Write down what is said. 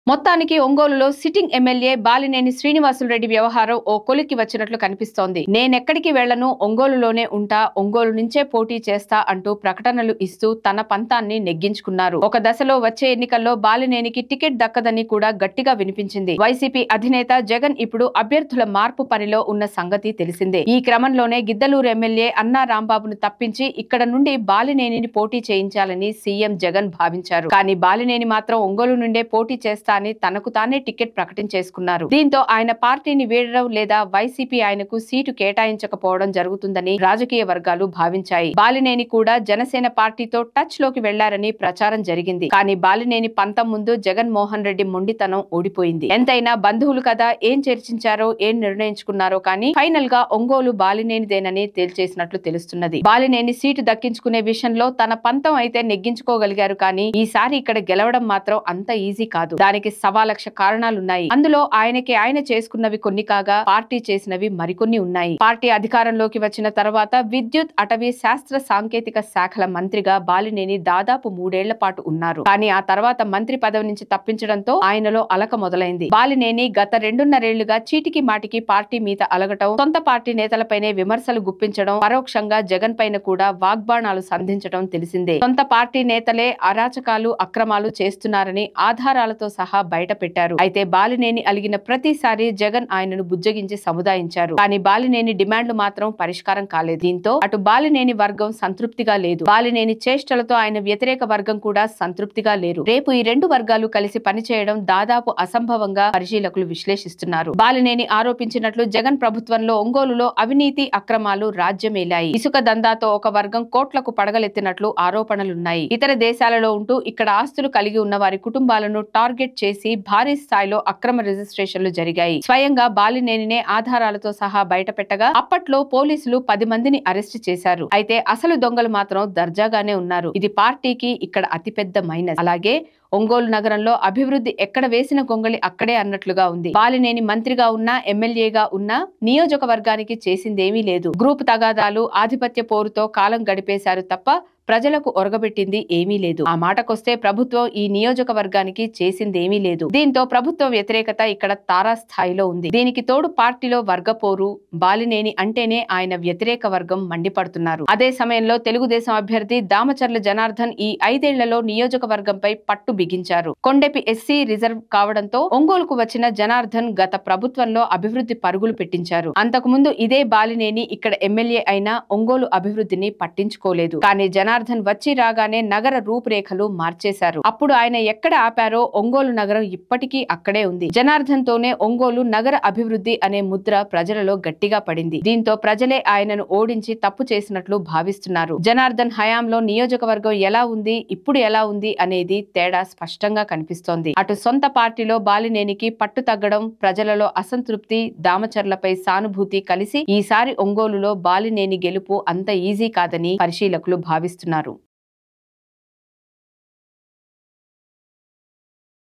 మొత్తానికి ఒంగోలులో sitting MLA Balineni Srinivasulu Reddy వ్యవహారం ఓ కొలిక్కి వచ్చినట్లు కనిపిస్తోంది. నేనెక్కడికి వెళ్లను, ఒంగోలులోనే ఉంటా, ఒంగోలు నుంచే పోటీ చేస్తా అంటూ ప్రకటనలు ఇస్తూ తన పంతాన్ని నెగ్గించుకున్నారు. ఒక దశలో వచ్చే ఎన్నికల్లో బాలినేనికి టికెట్ దక్కదని కూడా గట్టిగా వినిపించింది. వైసీపీ అధినేత జగన్ ఇప్పుడు అభ్యర్థుల మార్పు పనిలో ఉన్న సంగతి తెలిసిందే. ఈ క్రమంలోనే గిద్దలూరు ఎమ్మెల్యే అన్నా రాంబాబును తప్పించి ఇక్కడ నుండి బాలినేనిని పోటీ చేయించాలని సీఎం జగన్ భావించారు. కానీ బాలినేని మాత్రం ఒంగోలు నుండే పోటీ చేస్తా అని తనకు తానే టికెట్ ప్రకటించేసుకున్నారు. దీంతో ఆయన పార్టీని వీడడం లేదా వైసీపీ ఆయనకు సీటు కేటాయించకపోవడం జరుగుతుందని రాజకీయ వర్గాలు భావించాయి. బాలినేని కూడా జనసేన పార్టీతో టచ్ లోకి వెళ్లారని ప్రచారం జరిగింది. కానీ బాలినేని పంతం ముందు జగన్ మోహన్ రెడ్డి మొండితనం ఓడిపోయింది. ఎంతైనా బంధువులు కదా, ఏం చర్చించారో ఏం నిర్ణయించుకున్నారో కానీ ఫైనల్ గా ఒంగోలు బాలినేనిదేనని తేల్చేసినట్లు తెలుస్తున్నది. బాలినేని సీటు దక్కించుకునే విషయంలో తన పంతం అయితే నెగ్గించుకోగలిగారు. కానీ ఈసారి ఇక్కడ గెలవడం మాత్రం అంత ఈజీ కాదు. దానికి సవాలక్ష కారణాలున్నాయి. అందులో ఆయన చేసుకున్నవి కొన్ని కాగా పార్టీ చేసినవి మరికొన్ని ఉన్నాయి. పార్టీ అధికారంలోకి వచ్చిన తర్వాత విద్యుత్, అటవీ, శాస్త్ర సాంకేతిక శాఖల మంత్రిగా బాలినేని దాదాపు 3 ఏళ్ల పాటు ఉన్నారు. కానీ ఆ తర్వాత మంత్రి పదవి నుంచి తప్పించడంతో ఆయనలో అలక మొదలైంది. బాలినేని గత 2.5 ఏళ్లుగా చీటికి మాటికి పార్టీ మీద అలగటం, సొంత పార్టీ నేతలపైనే విమర్శలు గుప్పించడం, పరోక్షంగా జగన్ పైన కూడా వాగ్బాణాలు సంధించడం తెలిసిందే. సొంత పార్టీ నేతలే అరాచకాలు, అక్రమాలు చేస్తున్నారని ఆధారాలతో సహా బయట పెట్టారు. అయితే బాలినేని అలిగిన ప్రతిసారి జగన్ ఆయనను బుజ్జగించి సముదాయించారు. కానీ బాలినేని డిమాండ్లు మాత్రం పరిష్కారం కాలేదు. దీంతో అటు బాలినేని వర్గం సంతృప్తిగా లేదు. బాలినేని చేష్టలతో ఆయన వ్యతిరేక వర్గం కూడా సంతృప్తిగా లేరు. రేపు ఈ 2 వర్గాలు కలిసి పనిచేయడం దాదాపు అసంభవంగా పరిశీలకులు విశ్లేషిస్తున్నారు. బాలినేని ఆరోపించినట్లు జగన్ ప్రభుత్వంలో ఒంగోలులో అవినీతి, అక్రమాలు రాజ్యమేలాయి. ఇసుక దందాతో ఒక వర్గం కోట్లకు పడగలెత్తినట్లు ఆరోపణలున్నాయి. ఇతర దేశాలలో ఉంటూ ఇక్కడ ఆస్తులు కలిగి ఉన్న వారి కుటుంబాలను టార్గెట్ చేసి భారీ స్థాయిలో అక్రమ రిజిస్ట్రేషన్లు జరిగాయి. స్వయంగా బాలినేనినే ఆధారాలతో సహా బయటపెట్టగా అప్పట్లో పోలీసులు 10 మందిని అరెస్టు చేశారు. అయితే అసలు దొంగలు మాత్రం దర్జాగానే ఉన్నారు. ఇది పార్టీకి ఇక్కడ అతిపెద్ద మైనస్. అలాగే ఒంగోలు నగరంలో అభివృద్ధి ఎక్కడ వేసిన గొంగళి అక్కడే అన్నట్లుగా ఉంది. బాలినేని మంత్రిగా ఉన్నా, ఎమ్మెల్యేగా ఉన్నా నియోజకవర్గానికి చేసిందేమీ లేదు. గ్రూప్ తగాదాలు, ఆధిపత్య పోరుతో కాలం గడిపేశారు తప్ప ప్రజలకు ఒరగబెట్టింది ఏమీ లేదు. ఆ మాటకొస్తే ప్రభుత్వం ఈ నియోజకవర్గానికి చేసిందేమీ లేదు. దీంతో ప్రభుత్వ వ్యతిరేకత ఇక్కడ తారాస్థాయిలో ఉంది. దీనికి తోడు పార్టీలో వర్గపోరు, బాలినేని అంటేనే ఆయన వ్యతిరేక వర్గం మండిపడుతున్నారు. అదే సమయంలో తెలుగుదేశం అభ్యర్థి దామచర్ల జనార్దన్ ఈ 5 ఏళ్లలో నియోజకవర్గంపై పట్టు బిగించారు. కొండెపి ఎస్సీ రిజర్వ్ కావడంతో ఒంగోలుకు వచ్చిన జనార్దన్ గత ప్రభుత్వంలో అభివృద్ధి పరుగులు పెట్టించారు. అంతకుముందు ఇదే బాలినేని ఇక్కడ ఎమ్మెల్యే అయినా ఒంగోలు అభివృద్ధిని పట్టించుకోలేదు. కానీ జనార్దన్ వచ్చి రాగానే నగర రూపురేఖలు మార్చేశారు. అప్పుడు ఆయన ఎక్కడ ఆపారో ఒంగోలు నగరం ఇప్పటికీ అక్కడే ఉంది. జనార్దన్ తోనే ఒంగోలు నగర అభివృద్ధి అనే ముద్ర ప్రజలలో గట్టిగా పడింది. దీంతో ప్రజలే ఆయనను ఓడించి తప్పు చేసినట్లు భావిస్తున్నారు. జనార్దన్ హయాంలో నియోజకవర్గం ఎలా ఉంది, ఇప్పుడు ఎలా ఉంది అనేది తేడా స్పష్టంగా కనిపిస్తోంది. అటు సొంత పార్టీలో బాలినేనికి పట్టు తగ్గడం, ప్రజలలో అసంతృప్తి, దామచర్లపై సానుభూతి కలిసి ఈసారి ఒంగోలులో బాలినేని గెలుపు అంత ఈజీ కాదని పరిశీలకులు భావిస్తున్నారు.